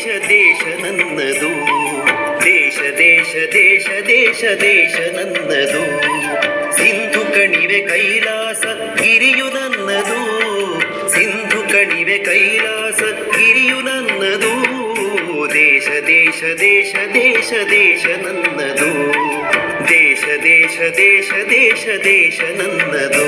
ದೇಶ ದೇಶ ನನ್ನದು, ದೇಶ ದೇಶ ದೇಶ ದೇಶ ದೇಶ ನನ್ನದು. ಸಿಂಧು ಕಣಿವೆ ಕೈಲಾಸ ಗಿರಿಯು ನನ್ನದು, ಸಿಂಧು ಕಣಿವೆ ಕೈಲಾಸ ಗಿರಿಯು ನನ್ನದು. ದೇಶ ದೇಶ ದೇಶ ದೇಶ ದೇಶ ನನ್ನದು, ದೇಶ ದೇಶ ದೇಶ ದೇಶ ದೇಶ ನನ್ನದು.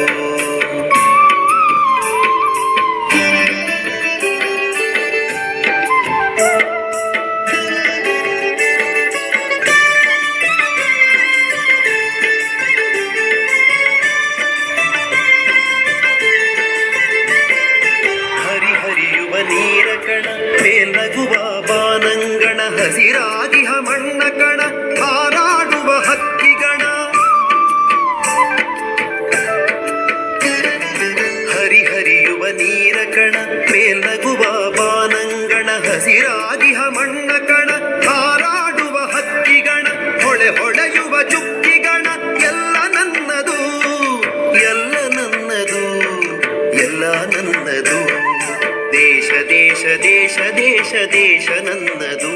ನೀರ ಕಣ ಮೇಲಗುವ ಬಾನಂಗಣ, ಹಸಿರಾಗಿಹ ಮಣ್ಣ ಕಣ ಹಾರಾಡುವ ಹಕ್ಕಿಗಣ. ಹರಿಹರಿಯುವ ನೀರ ಕಣ ಮೇಲಗುವ ಬಾನಂಗಣ, ಹಸಿರಾಗಿಹ ಮಣ್ಣ ಕಣ ಹಾರಾಡುವ ಹಕ್ಕಿಗಣ. ಹೊಳೆ ಹೊಳೆಯುವ ಚುಕ್ಕಿಗಣ ಎಲ್ಲ ನನ್ನದು, ಎಲ್ಲ ನನ್ನದು, ಎಲ್ಲ ನನ್ನದು. ದೇಶ ದೇಶ ದೇಶ ದೇಶ ದೇಶ ನನ್ನದು,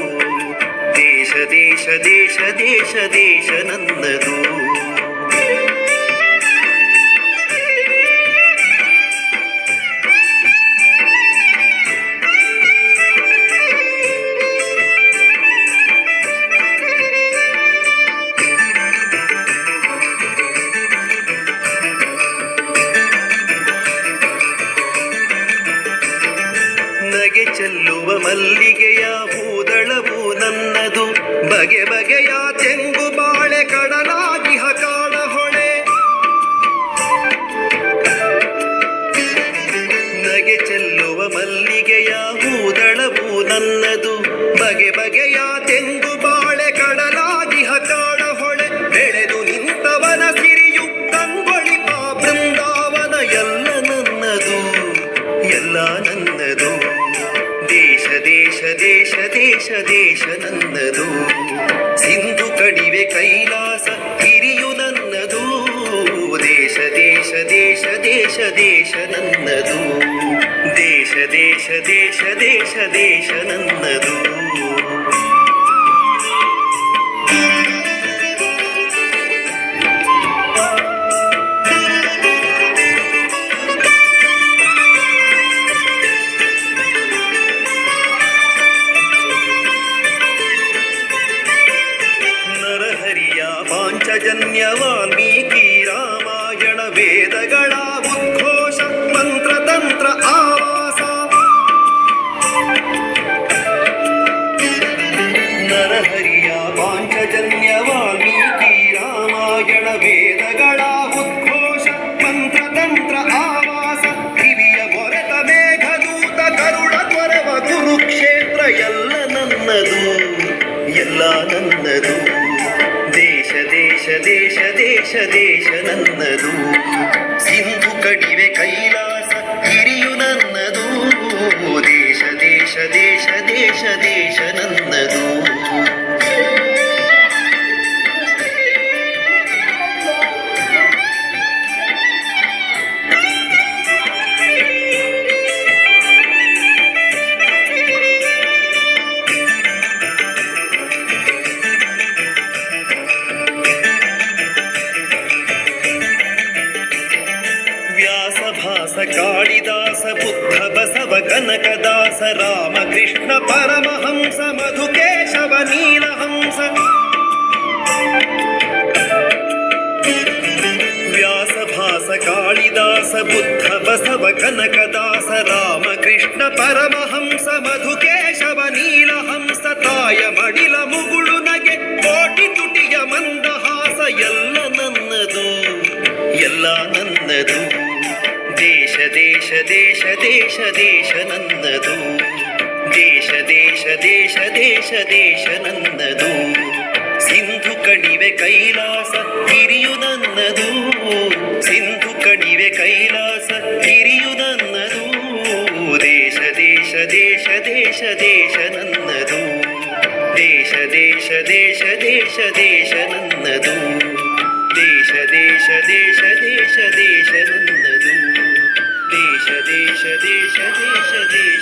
ದೇಶ ದೇಶ ದೇಶ ದೇಶ ದೇಶ ನನ್ನದು. ನಗೆ ಚೆಲ್ಲುವ ಮಲ್ಲಿಗೆಯ ಹೂದಳವು ನನ್ನದು, ಬಗೆ ಬಗೆಯ ತೆಂಗು ಬಾಳೆ ಕಡಲಾಗಿಹ ಕಾಡ ಹೊಳೆ. ನಗೆ ಚೆಲ್ಲುವ ಮಲ್ಲಿಗೆಯ ಹೂದಳವು ನನ್ನದು, ಬಗೆ ಬಗೆಯ ತೆಂಗು ಬಾಳೆ ಕಡಲಾಗಿಹ ಕಾಡ ಹೊಳೆ. ಬೆಳೆದು ನಿಂತವನ ಸಿರಿಯು ತಂಗೊಳಿಪ ಬೃಂದಾವನ ಎಲ್ಲ ನನ್ನದು, ಎಲ್ಲ ನನ್ನದು. ದೇಶ ದೇಶ ದೇಶ ದೇಶ ದೇಶ ನನ್ನದು, ಸಿಂಧು ಕಣಿವೆ ಕೈಲಾಸ ಗಿರಿಯು ನನ್ನದು. ದೇಶ ದೇಶ ದೇಶ ದೇಶ ದೇಶ ನನ್ನದು, ದೇಶ ದೇಶ ದೇಶ ದೇಶ ದೇಶ ನನ್ನದು. ಪಾಂಚಜನ್ಯ ವಾಲ್ಮೀಕಿ ರಾಮಾಯಣ ವೇದಗಳ ಉದ್ಘೋಷ ಮಂತ್ರತಂತ್ರ ಆವಾಸ. ನರಹರಿಯ ಪಾಂಚಜನ್ಯ ವಾಲ್ಮೀಕಿ ರಾಮಾಯಣ ವೇದಗಳ ಉದ್ಘೋಷ ಮಂತ್ರತಂತ್ರ ಆವಾಸ. ಕಿವಿಯ ಮೊರೆತ ಮೇಘದೂತ ಕರುಣ ತೊರೆವ ಕುರುಕ್ಷೇತ್ರ ಎಲ್ಲ ನನ್ನದು, ಎಲ್ಲ ನನ್ನದು. ದೇಶ ದೇಶ ದೇಶ ದೇಶ ದೇಶ ನನ್ನದು, ಸಿಂಧು ಕಣಿವೆ ಕೈಲಾಸ ಗಿರಿಯು ನನ್ನದು. ದೇಶ ದೇಶ ದೇಶ ದೇಶ ದೇಶ ನನ್ನದು. ಭಾಸ ಕಾಳಿದಾಸ ಬುದ್ಧ ಬಸವ ಕನಕದಾಸ ರಾಮಕೃಷ್ಣ ಪರಮಹಂಸ ಮಧುಕೇಶವ ನೀಲಹಂಸ. ವ್ಯಾಸ ಭಾಸ ಕಾಳಿದಾಸ ಬುದ್ಧ ಬಸವ ಕನಕದಾಸ ರಾಮಕೃಷ್ಣ ಪರಮಹಂಸ ಮಧುಕೇಶವ ನೀಲಹಂಸ. ತಾಯ ಮಡಿಲ ಮುಗುಳು ನಗೆ ಕೋಟಿ ತುಟಿಯ ಮಂದಹಾಸ ಎಲ್ಲ ನನ್ನದು, ಎಲ್ಲ ನನ್ನದು. ದೇಶ ದೇಶ ದೇಶ ದೇಶ ದೇಶ ನನ್ನದು, ದೇಶ ದೇಶ ದೇಶ ದೇಶ ದೇಶ ನನ್ನದು. ಸಿಂಧು ಕಣಿವೆ ಕೈಲಾಸ ಗಿರಿಯು ನನ್ನದು, ಸಿಂಧು ಕಣಿವೆ ಕೈಲಾಸ ಗಿರಿಯು ನನ್ನದು. ದೇಶ ದೇಶ ದೇಶ ದೇಶ ದೇಶ ನನ್ನದು, ದೇಶ ದೇಶ ದೇಶ ದೇಶ ದೇಶ ನನ್ನದು. ದೇಶ ದೇಶ ದೇಶ ದೇಶ ದೇಶ ನನ್ನದು, ದೇಶ ದೇಶ ದೇಶ ದೇಶ ದೇಶ